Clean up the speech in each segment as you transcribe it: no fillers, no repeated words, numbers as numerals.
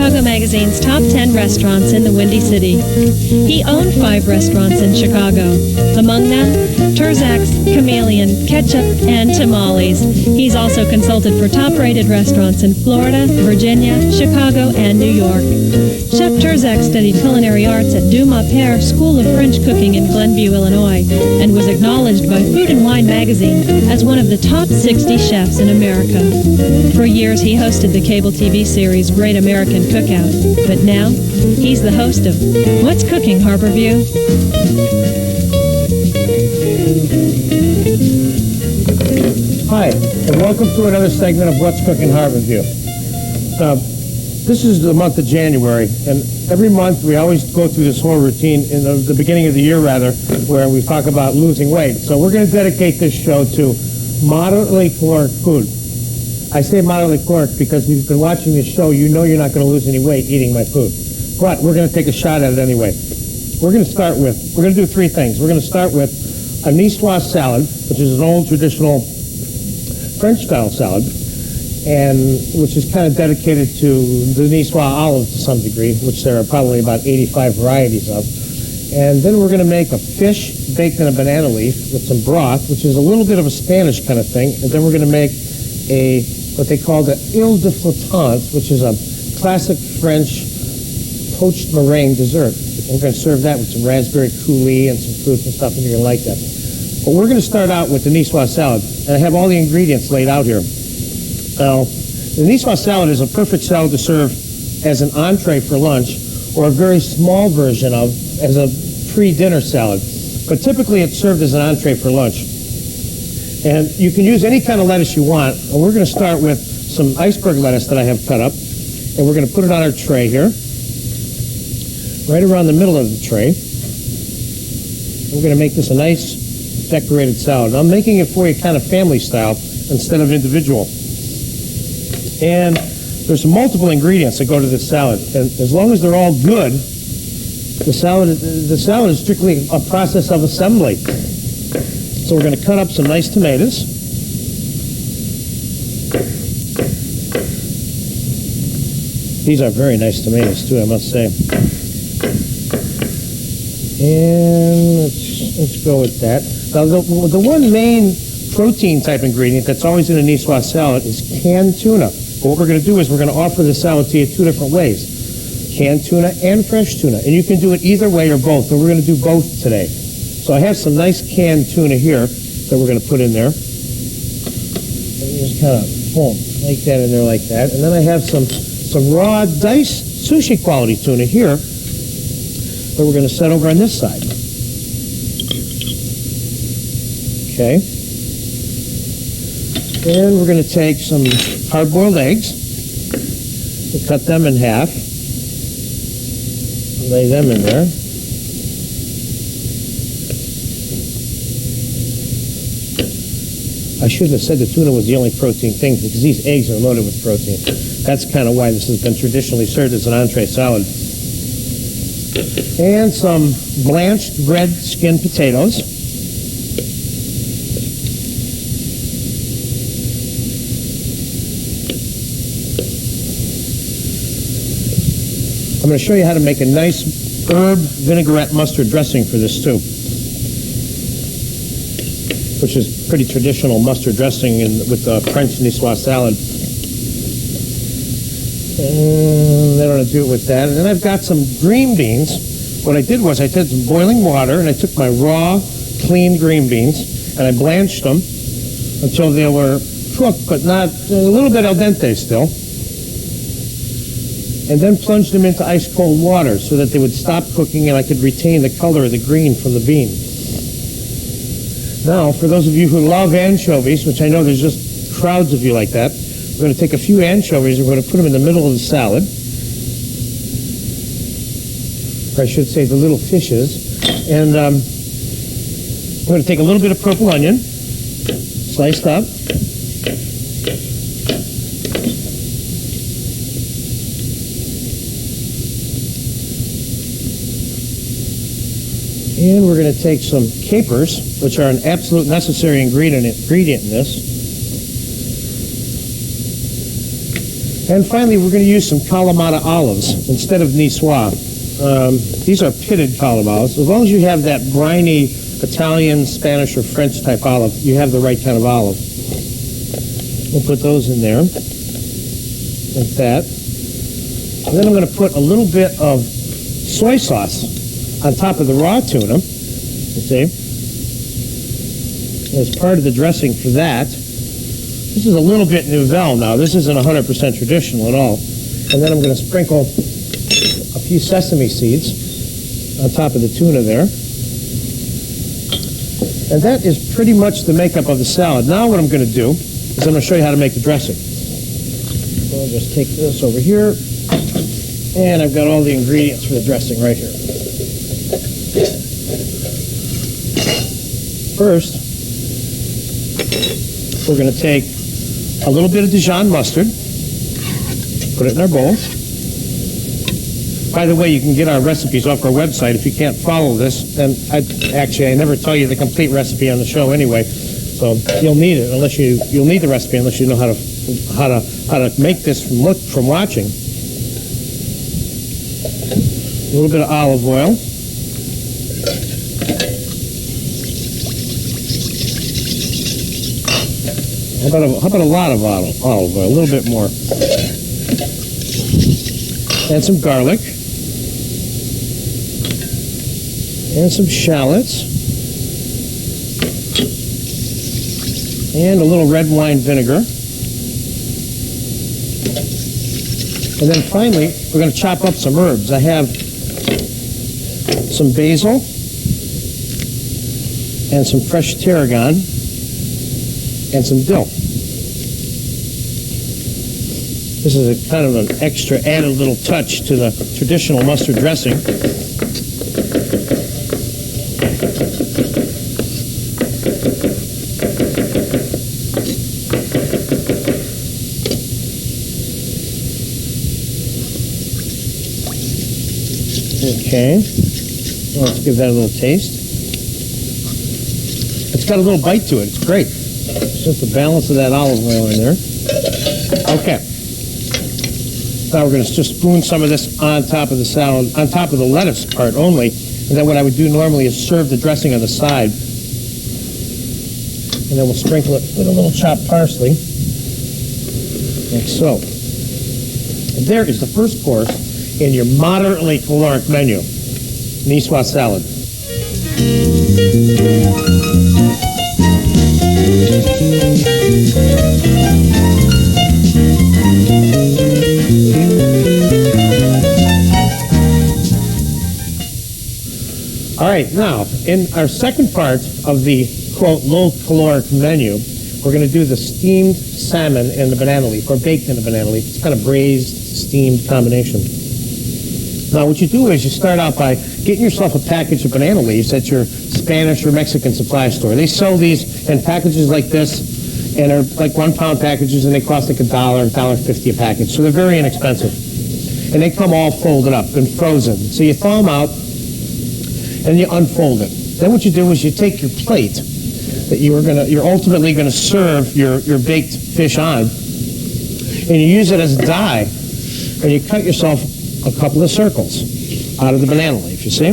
Chicago Magazine's top 10 restaurants in the Windy City. He owned 5 restaurants in Chicago. Among them, Terzak's, Chameleon, Ketchup, and Tamales. He's also consulted for top-rated restaurants in Florida, Virginia, Chicago, and New York. Chef Terzak studied culinary arts at Dumas Père School of French Cooking in Glenview, Illinois, and was acknowledged by Food and Wine magazine as one of the top 60 chefs in America. For years, he hosted the cable TV series Great American Cookout, but now he's the host of What's Cooking, Harborview? Hi, and welcome to another segment of What's Cooking, Harborview. This is the month of January, and every month we always go through this whole routine in the beginning of the year, rather, where we talk about losing weight. So we're going to dedicate this show to moderately caloric food. I say moderately caloric because if you've been watching this show, you know you're not going to lose any weight eating my food. But we're going to take a shot at it anyway. We're going to do 3 things. We're going to start with a Nicoise salad, which is an old traditional French-style salad, and which is kind of dedicated to the Nicoise olive to some degree, which there are probably about 85 varieties of. And then we're going to make a fish baked in a banana leaf with some broth, which is a little bit of a Spanish kind of thing. And then we're going to make what they call the Ile de Flottante, which is a classic French poached meringue dessert. I'm going to serve that with some raspberry coulis and some fruits and stuff, and you're going to like that. But we're going to start out with the Nicoise salad, and I have all the ingredients laid out here. Now, the Nicoise salad is a perfect salad to serve as an entree for lunch, or a very small version of as a pre-dinner salad. But typically it's served as an entree for lunch. And you can use any kind of lettuce you want, and we're going to start with some iceberg lettuce that I have cut up, and we're going to put it on our tray here, right around the middle of the tray. We're going to make this a nice decorated salad. And I'm making it for you kind of family style instead of individual. And there's multiple ingredients that go to this salad, and as long as they're all good, the salad is strictly a process of assembly. So we're going to cut up some nice tomatoes. These are very nice tomatoes too, I must say. And let's go with that. Now the one main protein type ingredient that's always in a Nicoise salad is canned tuna. But what we're going to do is we're going to offer the salad to you 2 different ways. Canned tuna and fresh tuna. And you can do it either way or both, but we're going to do both today. So I have some nice canned tuna here that we're going to put in there. And just kind of, boom, like that in there like that. And then I have some raw diced sushi quality tuna here that we're going to set over on this side. Okay. And we're going to take some hard-boiled eggs and cut them in half. Lay them in there. I shouldn't have said the tuna was the only protein thing, because these eggs are loaded with protein. That's kind of why this has been traditionally served as an entree salad. And some blanched red skinned potatoes. I'm going to show you how to make a nice herb vinaigrette mustard dressing for this too, which is pretty traditional mustard dressing with the French Nicoise salad. And then I'm going to do it with that. And then I've got some green beans. What I did was I took some boiling water, and I took my raw, clean green beans, and I blanched them until they were cooked, but not a little bit al dente still. And then plunged them into ice-cold water so that they would stop cooking and I could retain the color of the green from the bean. Now, for those of you who love anchovies, which I know there's just crowds of you like that, we're going to take a few anchovies and we're going to put them in the middle of the salad. Or I should say the little fishes. And we're going to take a little bit of purple onion, sliced up. And we're going to take some capers, which are an absolute necessary ingredient in this. And finally, we're going to use some Kalamata olives instead of Nicoise. These are pitted Kalamata olives. As long as you have that briny Italian, Spanish, or French type olive, you have the right kind of olive. We'll put those in there, like that. And then I'm going to put a little bit of soy sauce on top of the raw tuna, you see, as part of the dressing for that. This is a little bit nouvelle now. This isn't 100% traditional at all. And then I'm going to sprinkle a few sesame seeds on top of the tuna there. And that is pretty much the makeup of the salad. Now what I'm going to do is I'm going to show you how to make the dressing. So I'll just take this over here, and I've got all the ingredients for the dressing right here. First, we're going to take a little bit of Dijon mustard, put it in our bowl. By the way, you can get our recipes off our website. If you can't follow this, then I never tell you the complete recipe on the show anyway. So you'll need it unless you'll need the recipe unless you know how to make this from watching. A little bit of olive oil. How about a lot of olive oil? A little bit more. And some garlic. And some shallots. And a little red wine vinegar. And then finally, we're going to chop up some herbs. I have some basil and some fresh tarragon and some dill. This is a kind of an extra added little touch to the traditional mustard dressing. Okay, well, let's give that a little taste. It's got a little bite to it. It's great. It's just the balance of that olive oil in there. Okay. Now we're going to just spoon some of this on top of the salad, on top of the lettuce part only. And then what I would do normally is serve the dressing on the side. And then we'll sprinkle it with a little chopped parsley, like so. And there is the first course in your moderately caloric menu, Nicoise salad. All right, now, in our second part of the, quote, low-caloric menu, we're going to do the steamed salmon in the banana leaf, or baked in the banana leaf. It's kind of braised, steamed combination. Now, what you do is you start out by getting yourself a package of banana leaves at your Spanish or Mexican supply store. They sell these in packages like this, and they're like 1 pound packages, and they cost like $1, $1.50 a package. So they're very inexpensive. And they come all folded up and frozen. So you thaw them out, and you unfold it. Then what you do is you take your plate that you're ultimately going to serve your baked fish on, and you use it as a die, and you cut yourself a couple of circles out of the banana leaf, you see?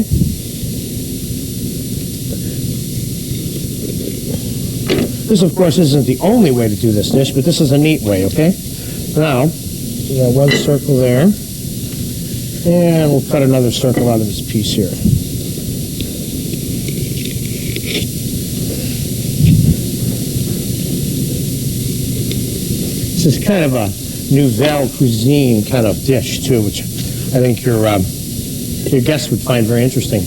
This, of course, isn't the only way to do this dish, but this is a neat way, okay? Now, we got one circle there, and we'll cut another circle out of this piece here. This is kind of a nouvelle cuisine kind of dish, too, which I think your guests would find very interesting.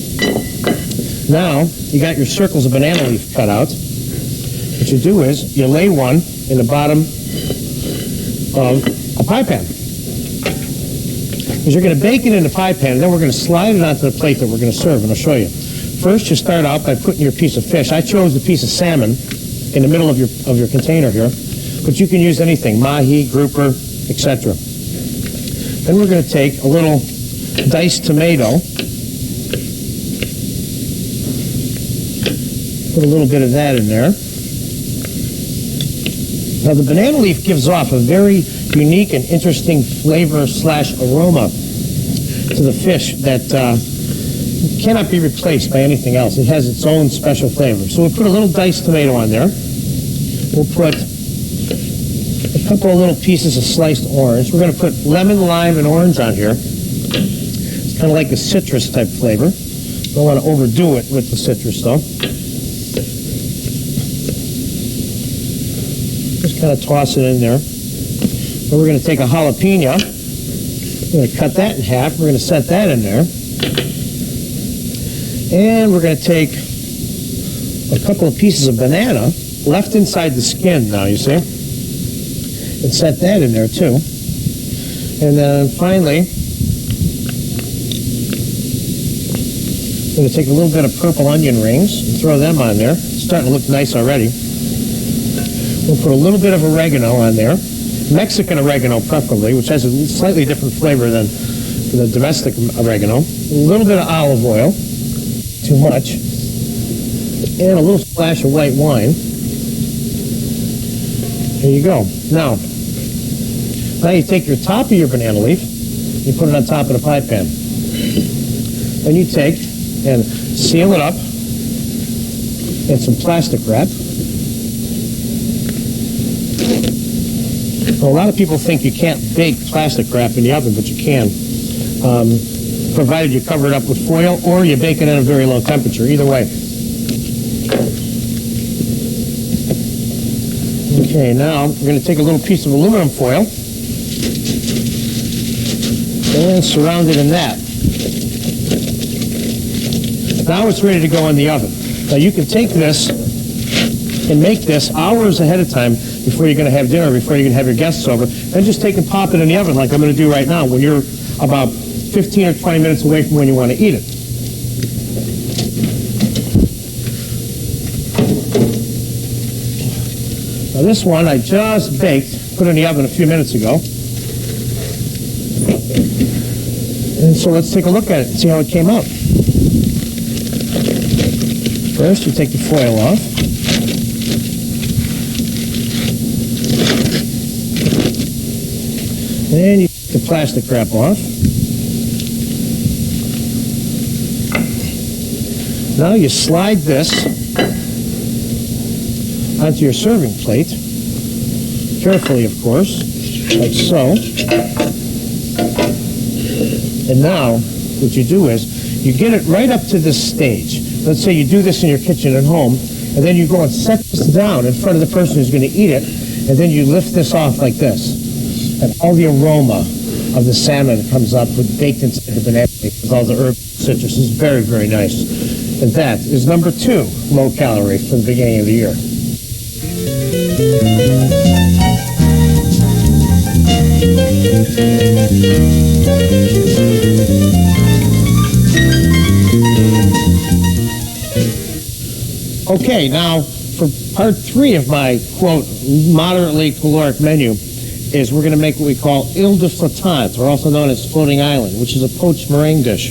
Now, you got your circles of banana leaf cut out. What you do is you lay one in the bottom of a pie pan. Because you're going to bake it in the pie pan, and then we're going to slide it onto the plate that we're going to serve, and I'll show you. First, you start out by putting your piece of fish. I chose the piece of salmon in the middle of your container here. But you can use anything, mahi, grouper, etc. Then we're going to take a little diced tomato, put a little bit of that in there. Now the banana leaf gives off a very unique and interesting flavor slash aroma to the fish that cannot be replaced by anything else. It has its own special flavor. So we'll put a little diced tomato on there. We'll put a couple of little pieces of sliced orange. We're going to put lemon, lime, and orange on here. It's kind of like a citrus type flavor. Don't want to overdo it with the citrus though. Just kind of toss it in there. Then we're going to take a jalapeno. We're going to cut that in half. We're going to set that in there. And we're going to take a couple of pieces of banana left inside the skin now, you see. And set that in there too. And then finally, I'm going to take a little bit of purple onion rings and throw them on there. It's starting to look nice already. We'll put a little bit of oregano on there. Mexican oregano preferably, which has a slightly different flavor than the domestic oregano. A little bit of olive oil. Too much. And a little splash of white wine. There you go. Now you take your top of your banana leaf, you put it on top of the pie pan. Then you take and seal it up in some plastic wrap. Well, a lot of people think you can't bake plastic wrap in the oven, but you can, provided you cover it up with foil or you bake it at a very low temperature. Either way. Okay, now we're going to take a little piece of aluminum foil and surround it in that. Now it's ready to go in the oven. Now you can take this and make this hours ahead of time before you're going to have dinner, before you're going to have your guests over, and just take and pop it in the oven like I'm going to do right now when you're about 15 or 20 minutes away from when you want to eat it. Now this one I just baked, put in the oven a few minutes ago. And so let's take a look at it and see how it came out. First, you take the foil off. Then you take the plastic wrap off. Now you slide this onto your serving plate, carefully of course, like so. And now what you do is you get it right up to this stage. Let's say you do this in your kitchen at home, and then you go and set this down in front of the person who's going to eat it, and then you lift this off like this. And all the aroma of the salmon comes up with baked inside the banana with all the herbs and citrus. It's very, very nice. And that is number 2 low calorie for the beginning of the year. Okay, now for part 3 of my, quote, moderately caloric menu is we're going to make what we call Île de Flottante, or also known as Floating Island, which is a poached meringue dish.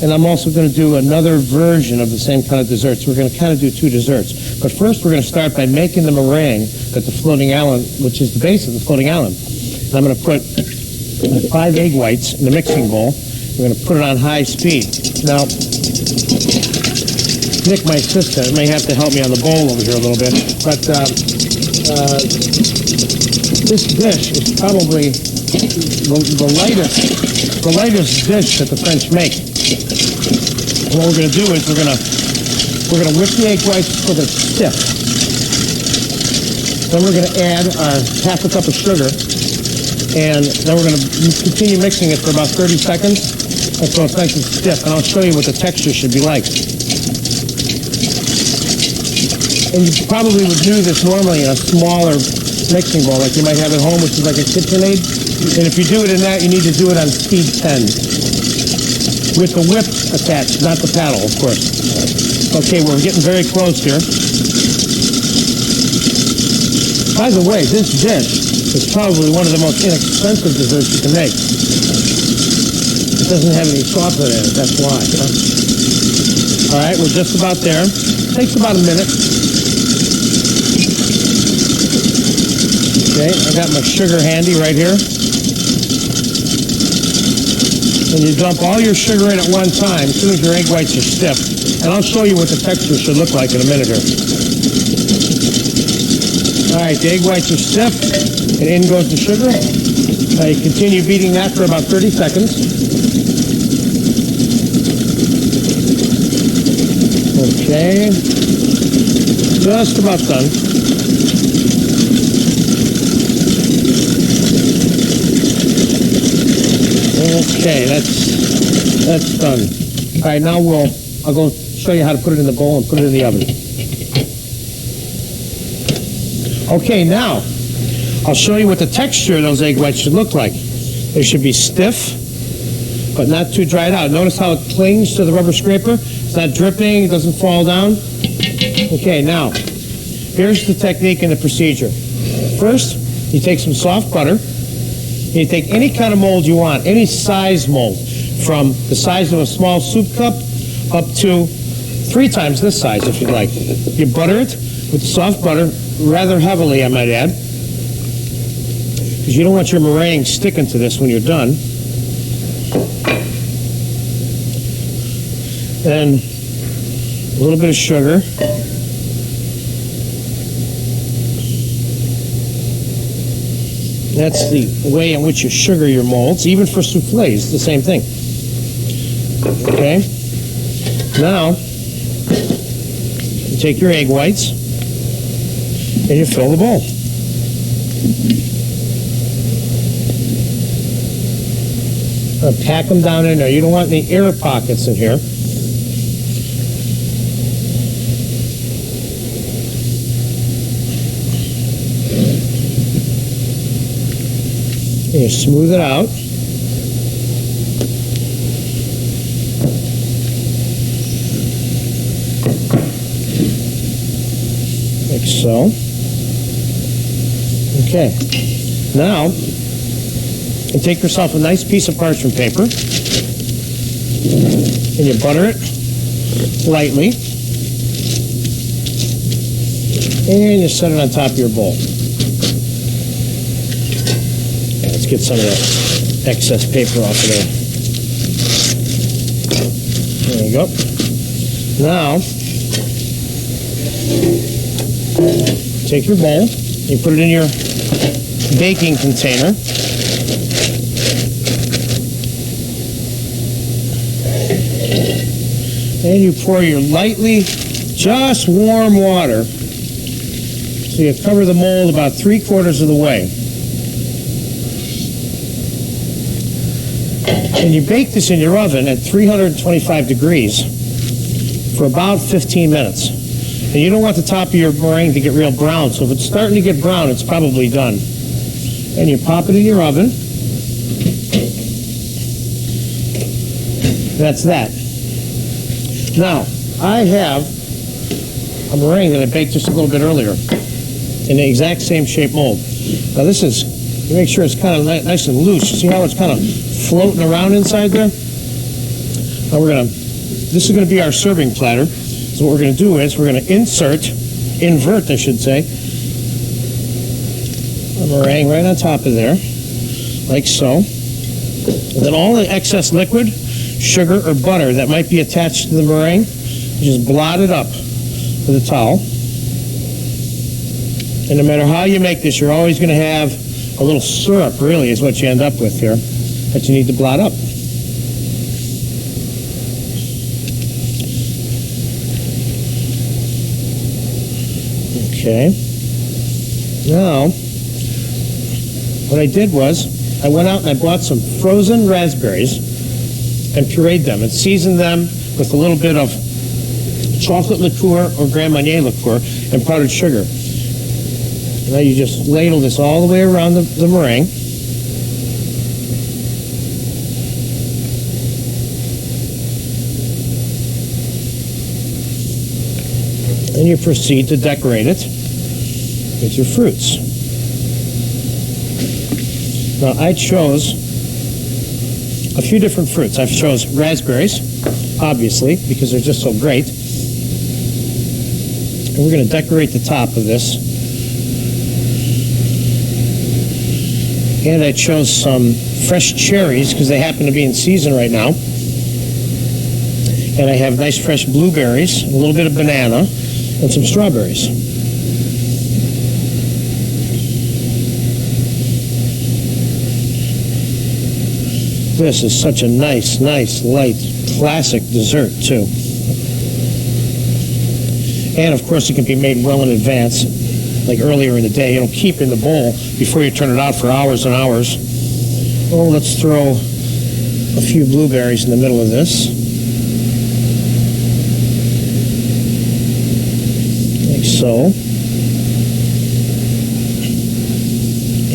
And I'm also going to do another version of the same kind of desserts. We're going to kind of do 2 desserts. But first we're going to start by making the meringue that the Floating Island, which is the base of the Floating Island. And I'm going to put 5 egg whites in the mixing bowl. We're going to put it on high speed. Now, Nick, my assistant, may have to help me on the bowl over here a little bit, but this dish is probably the lightest dish that the French make. And what we're going to do is we're going to whip the egg whites so they're stiff. Then we're going to add half a cup of sugar, and then we're going to continue mixing it for about 30 seconds until it's nice and stiff, and I'll show you what the texture should be like. And you probably would do this normally in a smaller mixing bowl like you might have at home, which is like a KitchenAid. And if you do it in that, you need to do it on speed 10. With the whip attached, not the paddle, of course. Okay, we're getting very close here. By the way, this dish is probably one of the most inexpensive desserts you can make. It doesn't have any chocolate in it, that's why. All right, we're just about there. Takes about a minute. Okay, I got my sugar handy right here. And you dump all your sugar in at one time as soon as your egg whites are stiff. And I'll show you what the texture should look like in a minute here. All right, the egg whites are stiff, and in goes the sugar. You continue beating that for about 30 seconds. Okay, just about done. Okay, that's done. All right, now I'll go show you how to put it in the bowl and put it in the oven. Okay, now I'll show you what the texture of those egg whites should look like. They should be stiff, but not too dried out. Notice how it clings to the rubber scraper? It's not dripping, it doesn't fall down. Okay, now, here's the technique and the procedure. First, you take some soft butter. You take any kind of mold you want, any size mold, from the size of a small soup cup up to 3 times this size if you'd like. You butter it with soft butter, rather heavily I might add, because you don't want your meringue sticking to this when you're done. Then a little bit of sugar. That's the way in which you sugar your molds. Even for soufflés, the same thing. Okay? Now, you take your egg whites and you fill the bowl. Pack them down in there. You don't want any air pockets in here. And you smooth it out. Like so. Okay. Now, you take yourself a nice piece of parchment paper and you butter it lightly and you set it on top of your bowl. Let's get some of that excess paper off of there. There you go. Now, take your bowl, you put it in your baking container. And you pour your lightly, just warm water. So you cover the mold about 3/4 of the way. And you bake this in your oven at 325 degrees for about 15 minutes. And you don't want the top of your meringue to get real brown, so if it's starting to get brown, it's probably done. And you pop it in your oven. That's that. Now, I have a meringue that I baked just a little bit earlier in the exact same shape mold. Now this is, you make sure it's kind of nice and loose. See how it's kind of floating around inside there? Now this is going to be our serving platter. So what we're going to do is we're going to invert I should say, a meringue right on top of there, like so. And then all the excess liquid, sugar or butter that might be attached to the meringue, you just blot it up with a towel. And no matter how you make this, you're always going to have a little syrup, really, is what you end up with here, that you need to blot up. Okay. Now, what I did was, I went out and I bought some frozen raspberries and pureed them and seasoned them with a little bit of chocolate liqueur or Grand Marnier liqueur and powdered sugar. Now you just ladle this all the way around the meringue. And you proceed to decorate it with your fruits. Now I chose a few different fruits. I've chose raspberries, obviously, because they're just so great. And we're going to decorate the top of this And I chose some fresh cherries because they happen to be in season right now. And I have nice fresh blueberries, a little bit of banana, and some strawberries. This is such a nice, light, classic dessert, too. And, of course, it can be made well in advance, like earlier in the day. You don't keep in the bowl before you turn it out for hours and hours. Oh, let's throw a few blueberries in the middle of this. Like so.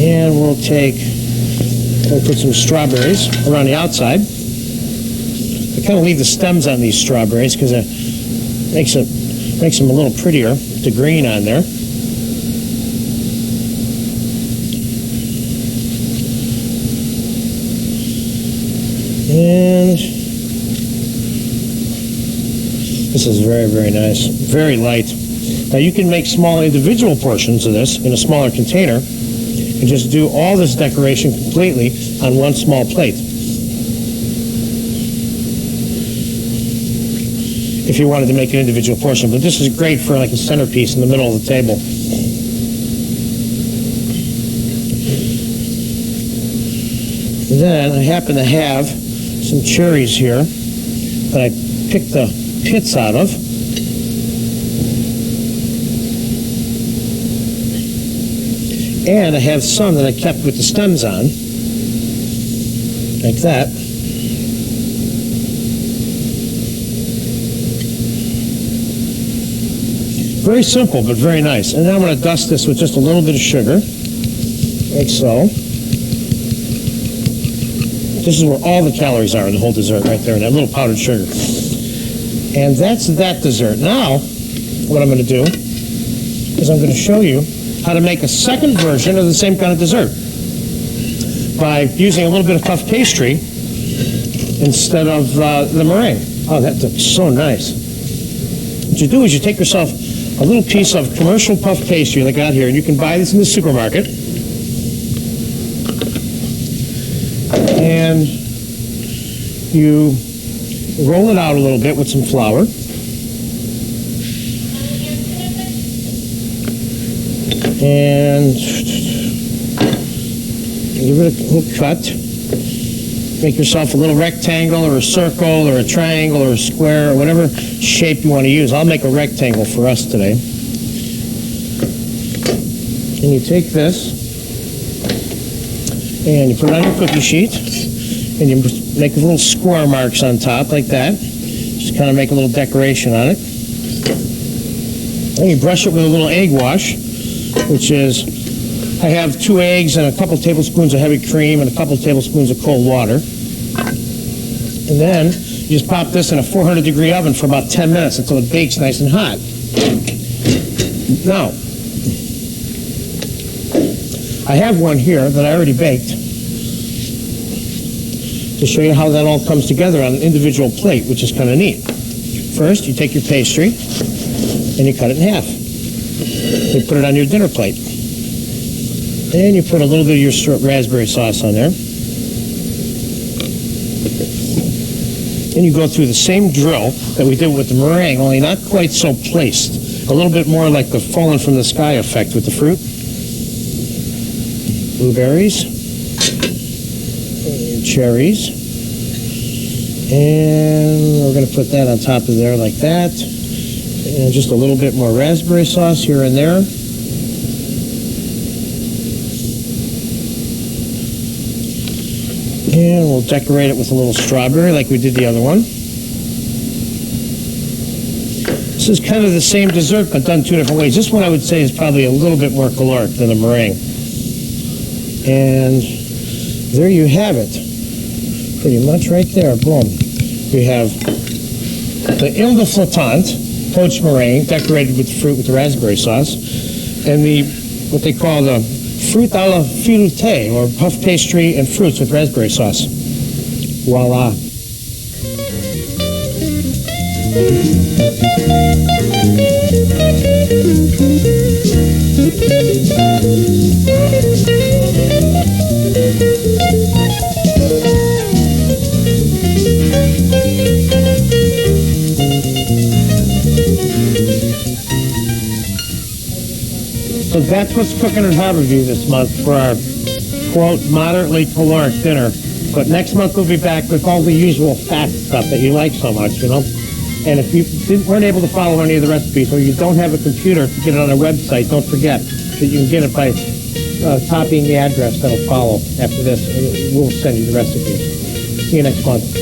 And we'll put some strawberries around the outside. I kind of leave the stems on these strawberries because it makes them a little prettier, the green on there. And this is very, very nice, very light. Now you can make small individual portions of this in a smaller container and just do all this decoration completely on one small plate. If you wanted to make an individual portion, but this is great for like a centerpiece in the middle of the table. Then I happen to have some cherries here that I picked the pits out of. And I have some that I kept with the stems on, like that. Very simple, but very nice. And then I'm going to dust this with just a little bit of sugar, like so. This is where all the calories are in the whole dessert, right there, in that little powdered sugar. And that's that dessert. Now, what I'm going to do is I'm going to show you how to make a second version of the same kind of dessert by using a little bit of puff pastry instead of the meringue. Oh, that looks so nice. What you do is you take yourself a little piece of commercial puff pastry like I got here, and you can buy this in the supermarket. And you roll it out a little bit with some flour. And give it a little cut. Make yourself a little rectangle or a circle or a triangle or a square or whatever shape you want to use. I'll make a rectangle for us today. And you take this and you put it on your cookie sheet and you make little square marks on top like that. Just kind of make a little decoration on it. And you brush it with a little egg wash, which is, I have 2 eggs and a couple tablespoons of heavy cream and a couple tablespoons of cold water. And then you just pop this in a 400-degree oven for about 10 minutes until it bakes nice and hot. Now, I have one here that I already baked to show you how that all comes together on an individual plate, which is kind of neat. First, you take your pastry and you cut it in half. You put it on your dinner plate. And you put a little bit of your raspberry sauce on there. Then you go through the same drill that we did with the meringue, only not quite so placed. A little bit more like the fallen from the sky effect with the fruit. Blueberries. And cherries. And we're going to put that on top of there like that. And just a little bit more raspberry sauce here and there. And we'll decorate it with a little strawberry like we did the other one. This is kind of the same dessert but done 2 different ways. This one I would say is probably a little bit more caloric than the meringue. And there you have it. Pretty much right there. Boom. We have the Ile de Flottante poached meringue decorated with fruit with the raspberry sauce, and the what they call the fruit à la filoute, or puff pastry and fruits with raspberry sauce. Voila. So that's what's cooking in Harborview this month for our, quote, moderately caloric dinner. But next month we'll be back with all the usual fat stuff that you like so much, you know? And if you weren't able to follow any of the recipes, or you don't have a computer to get it on our website, don't forget that you can get it by copying the address that'll follow after this. We'll send you the recipes. See you next month.